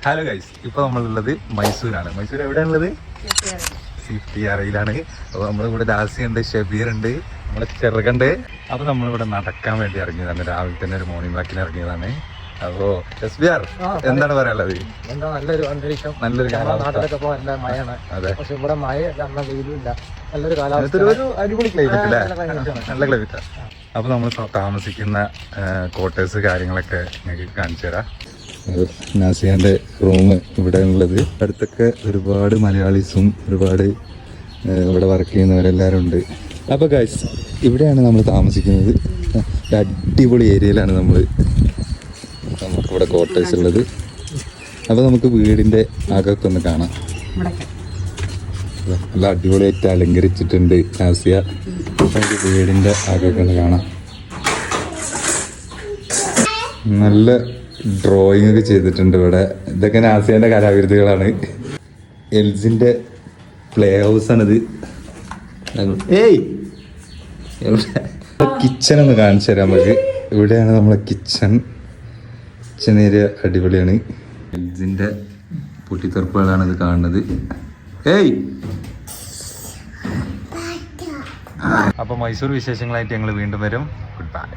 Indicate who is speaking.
Speaker 1: Hello guys, ഇപ്പൊ നമ്മളുള്ളത് മൈസൂരാണ്. മൈസൂർ എവിടെയാണുള്ളത്? CTRയിലാണ്. അപ്പോൾ നമ്മളിവിടെ ദാസിയുണ്ട്, ഷബീർ ഉണ്ട്, നമ്മളെ ചെറുകണ്ട്. അപ്പൊ നമ്മളിവിടെ നടക്കാൻ വേണ്ടി ഇറങ്ങിയതാണ്. രാവിലെ തന്നെ ഒരു മോർണിംഗ് വാക്കിന് ഇറങ്ങിയതാണ്. അപ്പോ SBR എന്താണ് പറയാനുള്ളത്?
Speaker 2: എന്താ നല്ലൊരു അന്തരീക്ഷം,
Speaker 1: നല്ലൊരു
Speaker 2: നാട്ടിലൊക്കെ പോകാൻ നല്ല മഴയാണ്.
Speaker 1: അതെ,
Speaker 2: പക്ഷെ ഇവിടെ മഴ നല്ല വെയിലില്ല, നല്ലൊരു കാലാവസ്ഥ,
Speaker 1: ഒരു അടിപൊളി ക്ലൈമറ്റ് അല്ലേ? നല്ല ക്ലൈമറ്റ്. അപ്പൊ നമ്മൾ താമസിക്കുന്ന ക്വാർട്ടേഴ്സ് കാര്യങ്ങളൊക്കെ നിങ്ങൾക്ക് കാണിച്ചു തരാം. നാസിയാന്റെ റൂം ഇവിടെ ഉള്ളത്. അടുത്തൊക്കെ ഒരുപാട് മലയാളീസും ഒരുപാട് ഇവിടെ വർക്ക് ചെയ്യുന്നവരെല്ലാവരും ഉണ്ട്. അപ്പോൾ ഗൈസ്, ഇവിടെയാണ് നമ്മൾ താമസിക്കുന്നത്. അടിപൊളി ഏരിയയിലാണ് നമുക്കിവിടെ ക്വാർട്ടേഴ്സ് ഉള്ളത്. അപ്പോൾ നമുക്ക് വീടിൻ്റെ അകമൊക്കെ ഒന്ന് കാണാം. നല്ല അടിപൊളിയായിട്ട് അലങ്കരിച്ചിട്ടുണ്ട് നാസിയ. നമുക്ക് വീടിൻ്റെ അകമൊക്കെ ഒന്ന് കാണാം. നല്ല ഡ്രോയിങ് ഒക്കെ ചെയ്തിട്ടുണ്ട് ഇവിടെ. ഇതൊക്കെ നാസിയാന്റെ കലാവിരുദ്ധകളാണ്. എൽസിന്റെ പ്ലേ ഹൗസ് ആണിത്. കിച്ചൺ ഒന്ന് കാണിച്ചു തരാം നമുക്ക്. ഇവിടെയാണ് നമ്മളെ കിച്ചൺ ഏരിയ. അടിപൊളിയാണ്. എൽസിന്റെ പൊട്ടിത്തെറുപ്പുകളാണ് ഇത് കാണുന്നത്. അപ്പൊ മൈസൂർ വിശേഷങ്ങളായിട്ട് ഞങ്ങൾ വീണ്ടും വരും. Good bye.